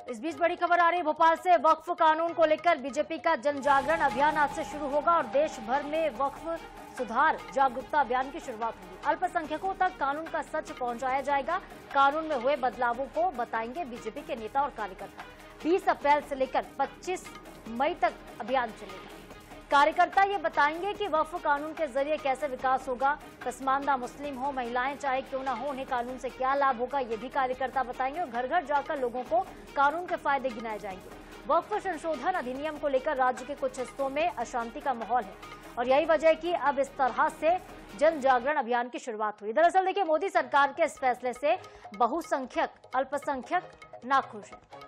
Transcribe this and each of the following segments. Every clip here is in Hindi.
इस बीच बड़ी खबर आ रही है भोपाल से। वक्फ कानून को लेकर बीजेपी का जन जागरण अभियान आज से शुरू होगा और देश भर में वक्फ सुधार जागरूकता अभियान की शुरुआत होगी। अल्पसंख्यकों तक कानून का सच पहुंचाया जाएगा। कानून में हुए बदलावों को बताएंगे बीजेपी के नेता और कार्यकर्ता। 20 अप्रैल से लेकर 25 मई तक अभियान चलेगा। कार्यकर्ता ये बताएंगे कि वक्फ कानून के जरिए कैसे विकास होगा। पसमानदा मुस्लिम हो, महिलाएं चाहे क्यों ना हो, उन्हें कानून से क्या लाभ होगा, ये भी कार्यकर्ता बताएंगे और घर घर जाकर लोगों को कानून के फायदे गिनाए जाएंगे। वक्फ संशोधन अधिनियम को लेकर राज्य के कुछ हिस्सों में अशांति का माहौल है और यही वजह है कि अब इस तरह से जन जागरण अभियान की शुरुआत हुई। दरअसल देखिए, मोदी सरकार के इस फैसले से बहुसंख्यक अल्पसंख्यक नाखुश है।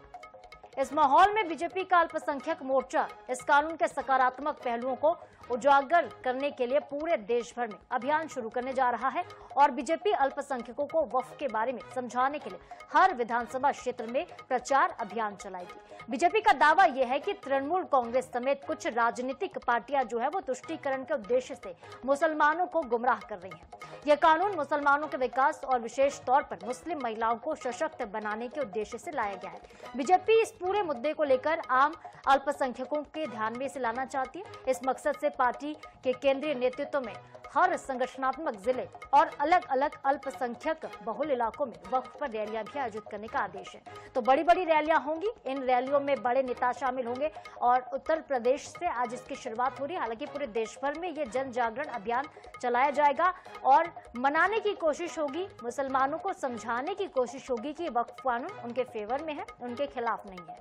इस माहौल में बीजेपी का अल्पसंख्यक मोर्चा इस कानून के सकारात्मक पहलुओं को उजागर करने के लिए पूरे देश भर में अभियान शुरू करने जा रहा है और बीजेपी अल्पसंख्यकों को वक्फ के बारे में समझाने के लिए हर विधानसभा क्षेत्र में प्रचार अभियान चलाएगी। बीजेपी का दावा यह है कि तृणमूल कांग्रेस समेत कुछ राजनीतिक पार्टियां जो है वो तुष्टीकरण के उद्देश्य से मुसलमानों को गुमराह कर रही हैं। यह कानून मुसलमानों के विकास और विशेष तौर पर मुस्लिम महिलाओं को सशक्त बनाने के उद्देश्य से लाया गया है। बीजेपी इस पूरे मुद्दे को लेकर आम अल्पसंख्यकों के ध्यान में इसे लाना चाहती है। इस मकसद से पार्टी के केंद्रीय नेतृत्व में हर संगठनात्मक जिले और अलग अलग अल्पसंख्यक बहुल इलाकों में वक्फ पर रैलियां भी आयोजित करने का आदेश है। तो बड़ी बड़ी रैलियां होंगी, इन रैलियों में बड़े नेता शामिल होंगे और उत्तर प्रदेश से आज इसकी शुरुआत हो रही है। हालांकि पूरे देश भर में ये जन जागरण अभियान चलाया जाएगा और मनाने की कोशिश होगी, मुसलमानों को समझाने की कोशिश होगी कि वक्फ कानून उनके फेवर में है, उनके खिलाफ नहीं है।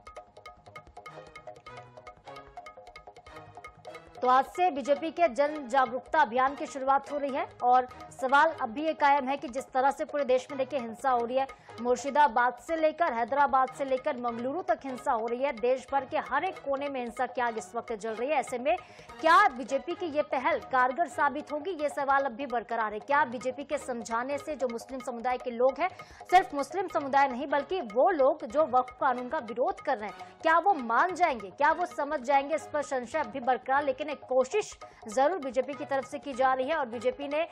तो आज से बीजेपी के जन जागरूकता अभियान की शुरुआत हो रही है और सवाल अब भी ये कायम है कि जिस तरह से पूरे देश में देखिए हिंसा हो रही है, मुर्शिदाबाद से लेकर हैदराबाद से लेकर मंगलुरु तक हिंसा हो रही है, देश भर के हर एक कोने में हिंसा की आग इस वक्त जल रही है। ऐसे में क्या बीजेपी की ये पहल कारगर साबित होगी, ये सवाल अब भी बरकरार है। क्या बीजेपी के समझाने से जो मुस्लिम समुदाय के लोग हैं, सिर्फ मुस्लिम समुदाय नहीं बल्कि वो लोग जो वक्फ कानून का विरोध कर रहे हैं, क्या वो मान जाएंगे, क्या वो समझ जाएंगे? इस पर संशय अब भी बरकरार, लेकिन एक कोशिश जरूर बीजेपी की तरफ से की जा रही है और बीजेपी ने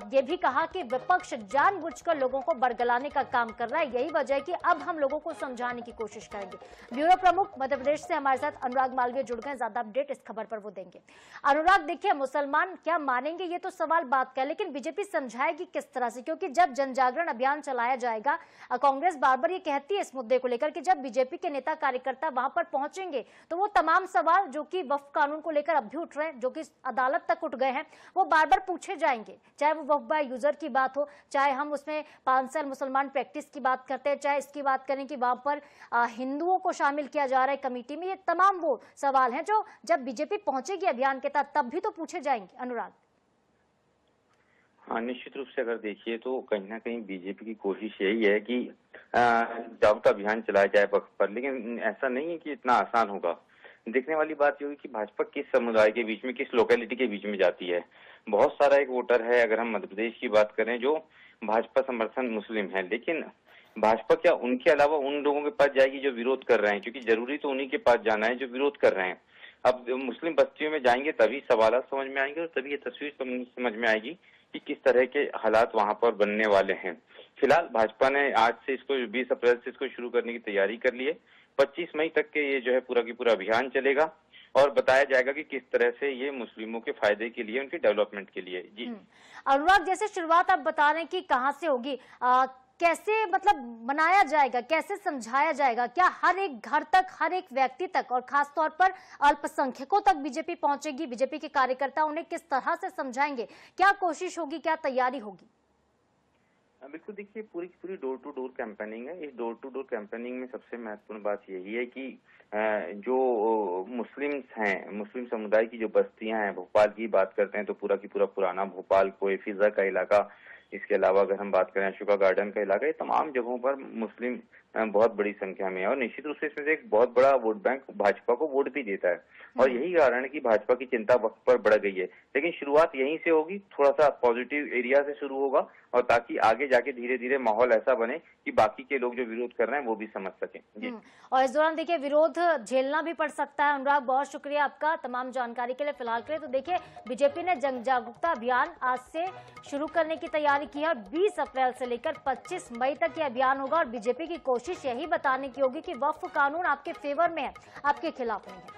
ये भी कहा कि विपक्ष जानबूझकर लोगों को बरगलाने का काम कर रहा है। यही वजह है कि अब हम लोगों को समझाने की कोशिश करेंगे। ब्यूरो प्रमुख मध्य प्रदेश से हमारे साथ अनुराग मालवीय जुड़ गए, ज्यादा अपडेट इस खबर पर वो देंगे। अनुराग, देखिए मुसलमान क्या मानेंगे ये तो सवाल बात का है, लेकिन बीजेपी समझाएगी किस तरह से? क्योंकि जब जन जागरण अभियान चलाया जाएगा, कांग्रेस बार बार ये कहती है इस मुद्दे को लेकर कि जब बीजेपी के नेता कार्यकर्ता वहां पर पहुंचेंगे तो वो तमाम सवाल जो कि वक्फ कानून को लेकर अब भी उठ रहे हैं, जो कि अदालत तक उठ गए हैं, वो बार बार पूछे जाएंगे। चाहे वो वक्फ बाय यूजर की बात हो, चाहे हम उसमें 5 साल मुसलमान प्रैक्टिस की बात करते हैं, चाहे इसकी बात करें कि वहां पर हिंदुओं को शामिल किया जा रहा है कमेटी में, ये तमाम वो सवाल हैं जो जब बीजेपी पहुंचेगी अभियान के तहत तब भी तो पूछे जाएंगे। अनुराग, हाँ, निश्चित रूप से अगर देखिए तो कहीं ना कहीं बीजेपी की कोशिश यही है कि जागरूकता अभियान चलाया जाए वक्फ पर, लेकिन ऐसा नहीं है कि इतना आसान होगा। देखने वाली बात ये होगी कि भाजपा किस समुदाय के बीच में, किस लोकेलिटी के बीच में जाती है। बहुत सारा एक वोटर है, अगर हम मध्य प्रदेश की बात करें, जो भाजपा समर्थन मुस्लिम है, लेकिन भाजपा क्या उनके अलावा उन लोगों के पास जाएगी जो विरोध कर रहे हैं? क्योंकि जरूरी तो उन्हीं के पास जाना है जो विरोध कर रहे हैं। अब मुस्लिम बस्तियों में जाएंगे तभी सवाल समझ में आएंगे और तभी ये तस्वीर समझ में आएगी कि किस तरह के हालात वहां पर बनने वाले हैं। फिलहाल भाजपा ने आज से इसको 20 अप्रैल से इसको शुरू करने की तैयारी कर ली है। 25 मई तक के ये जो है पूरा की पूरा अभियान चलेगा और बताया जाएगा कि किस तरह से ये मुस्लिमों के फायदे के लिए, उनके डेवलपमेंट के लिए। जी अनुराग, जैसे शुरुआत आप बता रहे हैं कि कहाँ से होगी, कैसे मतलब मनाया जाएगा, कैसे समझाया जाएगा? क्या हर एक घर तक, हर एक व्यक्ति तक और खास तौर पर अल्पसंख्यकों तक बीजेपी पहुंचेगी? बीजेपी के कार्यकर्ता उन्हें किस तरह से समझाएंगे? क्या कोशिश होगी, क्या तैयारी होगी? बिल्कुल, देखिए पूरी की पूरी डोर टू डोर कैंपेनिंग है। इस डोर टू डोर कैंपेनिंग में सबसे महत्वपूर्ण बात यही है कि जो मुस्लिम्स हैं, मुस्लिम समुदाय की जो बस्तियां हैं, भोपाल की बात करते हैं तो पूरा की पूरा पुराना भोपाल, कोई फिजा का इलाका, इसके अलावा अगर हम बात करें अशोका गार्डन का इलाका, ये तमाम जगहों पर मुस्लिम बहुत बड़ी संख्या में है और निश्चित रूप से इसमें से एक बहुत बड़ा वोट बैंक भाजपा को वोट भी देता है और यही कारण है कि भाजपा की चिंता वक्त पर बढ़ गई है। लेकिन शुरुआत यहीं से होगी, थोड़ा सा पॉजिटिव एरिया से शुरू होगा और ताकि आगे जाके धीरे धीरे माहौल ऐसा बने कि बाकी के लोग जो विरोध कर रहे हैं वो भी समझ सकें। और इस दौरान देखिए विरोध झेलना भी पड़ सकता है। अनुराग, बहुत शुक्रिया आपका तमाम जानकारी के लिए। फिलहाल के लिए तो देखिए बीजेपी ने जन जागरूकता अभियान आज से शुरू करने की तैयारी की है और 20 अप्रैल से लेकर 25 मई तक ये अभियान होगा और बीजेपी की कोशिश कोशिश यही बताने की होगी कि वक्फ कानून आपके फेवर में है, आपके खिलाफ नहीं है।